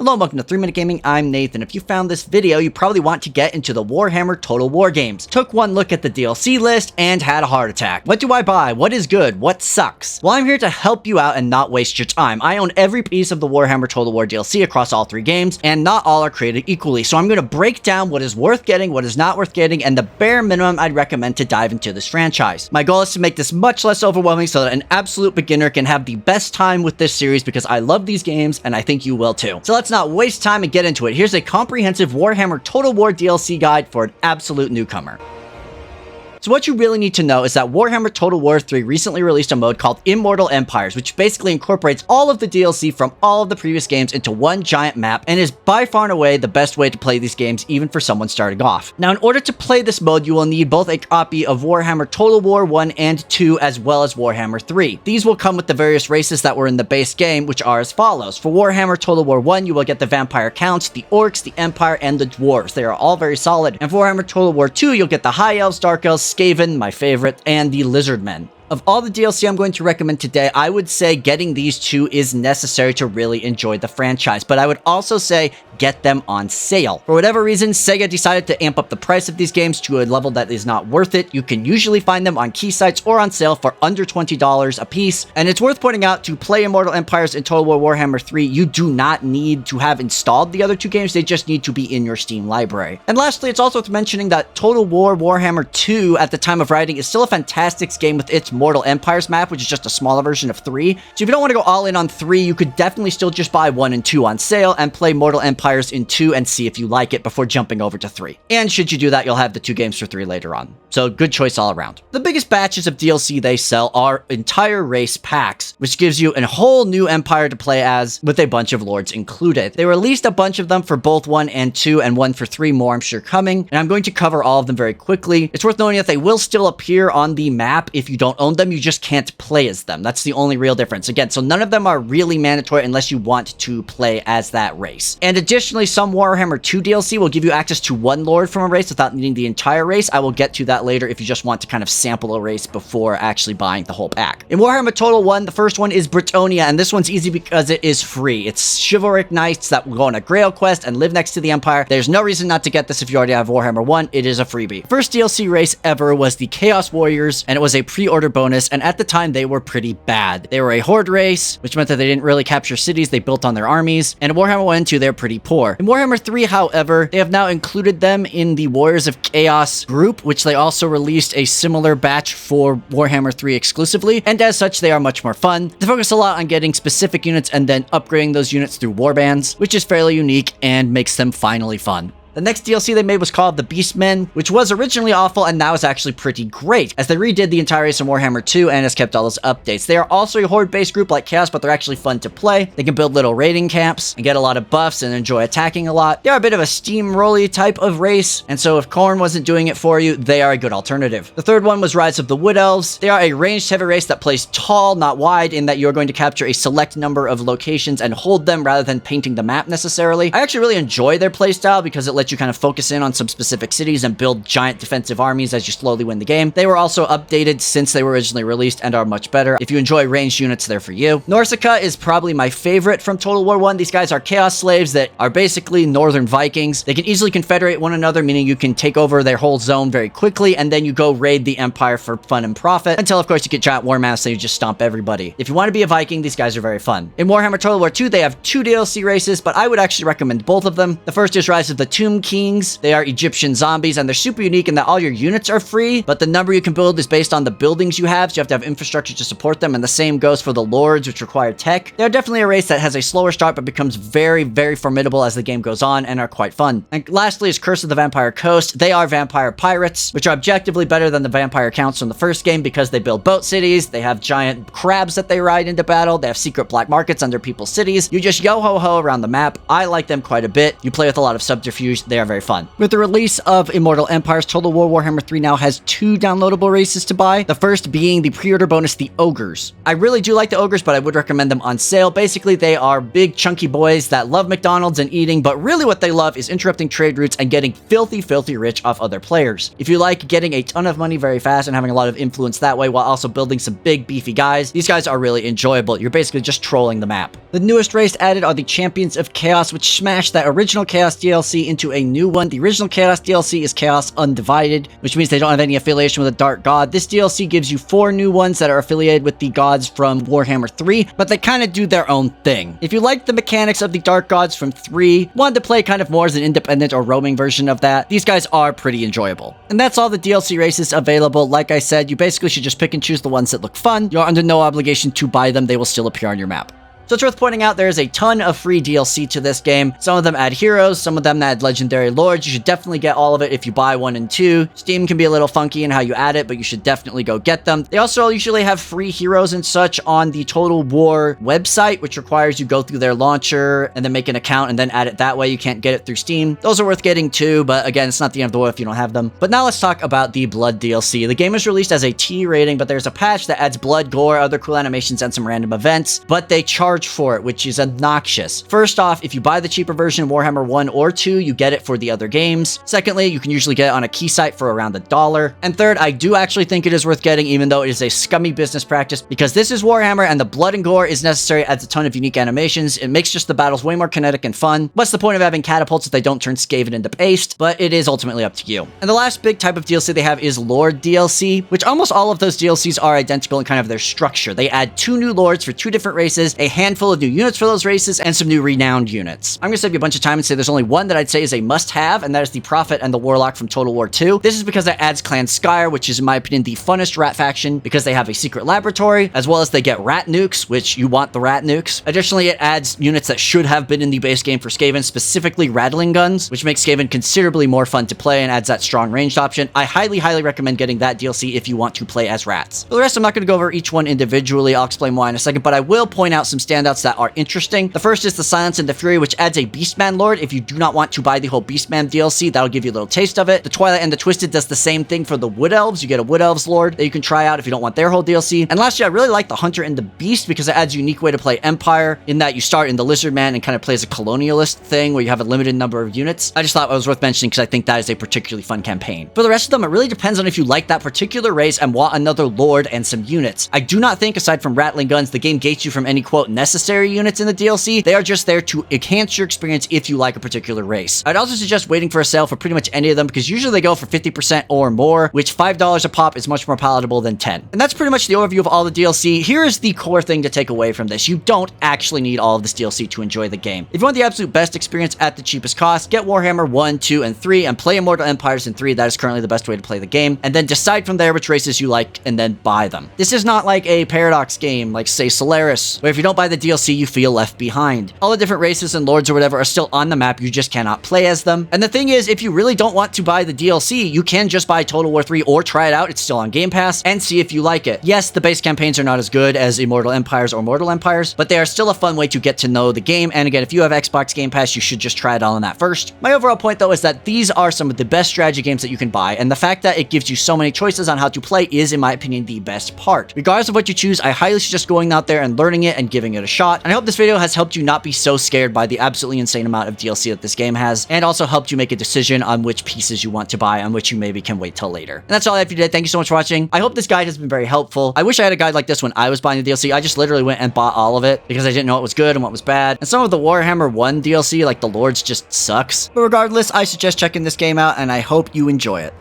Hello and welcome to 3 Minute Gaming, I'm Nathan. If you found this video, you probably want to get into the Warhammer Total War games. Took one look at the DLC list and had a heart attack. What do I buy? What is good? What sucks? Well, I'm here to help you out and not waste your time. I own every piece of the Warhammer Total War DLC across all 3 games, and not all are created equally. So I'm going to break down what is worth getting, what is not worth getting, and the bare minimum I'd recommend to dive into this franchise. My goal is to make this much less overwhelming so that an absolute beginner can have the best time with this series because I love these games and I think you will too. So let's not waste time and get into it. Here's a comprehensive Warhammer Total War DLC guide for an absolute newcomer. So what you really need to know is that Warhammer Total War 3 recently released a mode called Immortal Empires, which basically incorporates all of the DLC from all of the previous games into one giant map and is by far and away the best way to play these games even for someone starting off. Now, in order to play this mode, you will need both a copy of Warhammer Total War 1 and 2 as well as Warhammer 3. These will come with the various races that were in the base game, which are as follows. For Warhammer Total War 1, you will get the Vampire Counts, the Orcs, the Empire, and the Dwarves. They are all very solid. And for Warhammer Total War 2, you'll get the High Elves, Dark Elves, Skaven, my favorite, and the Lizardmen. Of all the DLC I'm going to recommend today, I would say getting these 2 is necessary to really enjoy the franchise, but I would also say get them on sale. For whatever reason, Sega decided to amp up the price of these games to a level that is not worth it. You can usually find them on key sites or on sale for under $20 a piece, and it's worth pointing out to play Immortal Empires and Total War Warhammer 3, you do not need to have installed the other 2 games, they just need to be in your Steam library. And lastly, it's also worth mentioning that Total War Warhammer 2 at the time of writing is still a fantastic game with its Immortal Empires map, which is just a smaller version of 3. So if you don't want to go all in on 3, you could definitely still just buy 1 and 2 on sale and play Mortal Empires in 2 and see if you like it before jumping over to 3. And should you do that, you'll have the 2 games for 3 later on. So good choice all around. The biggest batches of DLC they sell are entire race packs, which gives you a whole new empire to play as with a bunch of lords included. They released a bunch of them for both 1 and 2 and 1 for 3 more I'm sure coming, and I'm going to cover all of them very quickly. It's worth noting that they will still appear on the map if you don't own them, you just can't play as them. That's the only real difference. Again, so none of them are really mandatory unless you want to play as that race. And additionally, some Warhammer 2 DLC will give you access to 1 lord from a race without needing the entire race. I will get to that later if you just want to kind of sample a race before actually buying the whole pack. In Warhammer Total 1, the first one is Britonia, and this one's easy because it is free. It's chivalric knights that will go on a Grail quest and live next to the Empire. There's no reason not to get this if you already have Warhammer 1. It is a freebie. First DLC race ever was the Chaos Warriors, and it was a pre-order bonus, and at the time they were pretty bad. They were a horde race, which meant that they didn't really capture cities, they built on their armies, and in Warhammer 1 and 2 they're pretty poor. In Warhammer 3, however, they have now included them in the Warriors of Chaos group, which they also released a similar batch for Warhammer 3 exclusively, and as such they are much more fun. They focus a lot on getting specific units and then upgrading those units through warbands, which is fairly unique and makes them finally fun. The next DLC they made was called The Beastmen, which was originally awful and now is actually pretty great, as they redid the entire race in Warhammer 2 and has kept all those updates. They are also a horde-based group like Chaos, but they're actually fun to play. They can build little raiding camps and get a lot of buffs and enjoy attacking a lot. They are a bit of a steamrolly type of race, and so if Khorne wasn't doing it for you, they are a good alternative. The third one was Rise of the Wood Elves. They are a ranged heavy race that plays tall, not wide, in that you're going to capture a select number of locations and hold them rather than painting the map necessarily. I actually really enjoy their playstyle because it lets you kind of focus in on some specific cities and build giant defensive armies as you slowly win the game. They were also updated since they were originally released and are much better. If you enjoy ranged units, they're for you. Norsika is probably my favorite from Total War 1. These guys are chaos slaves that are basically northern Vikings. They can easily confederate one another, meaning you can take over their whole zone very quickly, and then you go raid the Empire for fun and profit, until of course you get giant war mass and you just stomp everybody. If you want to be a Viking, these guys are very fun. In Warhammer Total War 2, they have 2 DLC races, but I would actually recommend both of them. The first is Rise of the Tomb Kings. They are Egyptian zombies, and they're super unique in that all your units are free, but the number you can build is based on the buildings you have, so you have to have infrastructure to support them, and the same goes for the lords, which require tech. They're definitely a race that has a slower start, but becomes very, very formidable as the game goes on, and are quite fun. And lastly is Curse of the Vampire Coast. They are vampire pirates, which are objectively better than the vampire counts from the first game because they build boat cities, they have giant crabs that they ride into battle, they have secret black markets under people's cities. You just yo-ho-ho around the map. I like them quite a bit. You play with a lot of subterfuge they are very fun. With the release of Immortal Empires, Total War Warhammer 3 now has 2 downloadable races to buy, the first being the pre-order bonus, the Ogres. I really do like the Ogres, but I would recommend them on sale. Basically, they are big, chunky boys that love McDonald's and eating, but really what they love is interrupting trade routes and getting filthy, filthy rich off other players. If you like getting a ton of money very fast and having a lot of influence that way while also building some big, beefy guys, these guys are really enjoyable. You're basically just trolling the map. The newest race added are the Champions of Chaos, which smashed that original Chaos DLC into a new one. The original Chaos DLC is Chaos Undivided, which means they don't have any affiliation with a dark god. This DLC gives you 4 new ones that are affiliated with the gods from Warhammer 3, but they kind of do their own thing. If you like the mechanics of the dark gods from 3, wanted to play kind of more as an independent or roaming version of that, these guys are pretty enjoyable. And that's all the DLC races available. Like I said, you basically should just pick and choose the ones that look fun. You're under no obligation to buy them. They will still appear on your map. So it's worth pointing out there is a ton of free DLC to this game. Some of them add heroes, some of them add legendary lords. You should definitely get all of it if you buy 1 and 2. Steam can be a little funky in how you add it, but you should definitely go get them. They also usually have free heroes and such on the Total War website, which requires you go through their launcher and then make an account and then add it that way. You can't get it through Steam. Those are worth getting too, but again, it's not the end of the world if you don't have them. But now let's talk about the Blood DLC. The game is released as a T rating, but there's a patch that adds blood, gore, other cool animations, and some random events, but they charge for it, which is obnoxious. First off, if you buy the cheaper version Warhammer 1 or 2, you get it for the other games. Secondly, you can usually get it on a key site for around $1. And third, I do actually think it is worth getting, even though it is a scummy business practice, because this is Warhammer and the blood and gore is necessary, adds a ton of unique animations. It makes just the battles way more kinetic and fun. What's the point of having catapults if they don't turn Skaven into paste? But it is ultimately up to you. And the last big type of DLC they have is Lord DLC, which almost all of those DLCs are identical in kind of their structure. They add 2 new lords for 2 different races, a handful of new units for those races, and some new renowned units. I'm gonna save you a bunch of time and say there's only one that I'd say is a must-have, and that is the Prophet and the Warlock from Total War 2. This is because it adds Clan Skyr, which is, in my opinion, the funnest rat faction because they have a secret laboratory, as well as they get rat nukes, which you want the rat nukes. Additionally, it adds units that should have been in the base game for Skaven, specifically rattling guns, which makes Skaven considerably more fun to play and adds that strong ranged option. I highly, highly recommend getting that DLC if you want to play as rats. For the rest, I'm not going to go over each one individually. I'll explain why in a second, but I will point out some standouts that are interesting. The first is the Silence and the Fury, which adds a Beastman Lord. If you do not want to buy the whole Beastman DLC, that'll give you a little taste of it. The Twilight and the Twisted does the same thing for the Wood Elves. You get a Wood Elves Lord that you can try out if you don't want their whole DLC. And lastly, I really like the Hunter and the Beast because it adds a unique way to play Empire in that you start in the Lizard Man and kind of play as a colonialist thing where you have a limited number of units. I just thought it was worth mentioning because I think that is a particularly fun campaign. For the rest of them, it really depends on if you like that particular race and want another Lord and some units. I do not think, aside from rattling guns, the game gates you from any, quote, necessary units in the DLC. They are just there to enhance your experience if you like a particular race. I'd also suggest waiting for a sale for pretty much any of them because usually they go for 50% or more, which $5 a pop is much more palatable than 10. And that's pretty much the overview of all the DLC. Here is the core thing to take away from this. You don't actually need all of this DLC to enjoy the game. If you want the absolute best experience at the cheapest cost, get Warhammer 1, 2, and 3 and play Immortal Empires in 3. That is currently the best way to play the game. And then decide from there which races you like and then buy them. This is not like a Paradox game like, say, Solaris, where if you don't buy the DLC, you feel left behind. All the different races and lords or whatever are still on the map, you just cannot play as them. And the thing is, if you really don't want to buy the DLC, you can just buy Total War 3 or try it out, it's still on Game Pass, and see if you like it. Yes, the base campaigns are not as good as Immortal Empires or Mortal Empires, but they are still a fun way to get to know the game, and again, if you have Xbox Game Pass, you should just try it all on that first. My overall point though is that these are some of the best strategy games that you can buy, and the fact that it gives you so many choices on how to play is, in my opinion, the best part. Regardless of what you choose, I highly suggest going out there and learning it and giving it a shot, and I hope this video has helped you not be so scared by the absolutely insane amount of DLC that this game has, and also helped you make a decision on which pieces you want to buy and which you maybe can wait till later. And that's all I have for you today. Thank you so much for watching. I hope this guide has been very helpful. I wish I had a guide like this when I was buying the DLC. I just literally went and bought all of it because I didn't know what was good and what was bad. And some of the Warhammer 1 DLC, like the Lords, just sucks. But regardless, I suggest checking this game out, and I hope you enjoy it.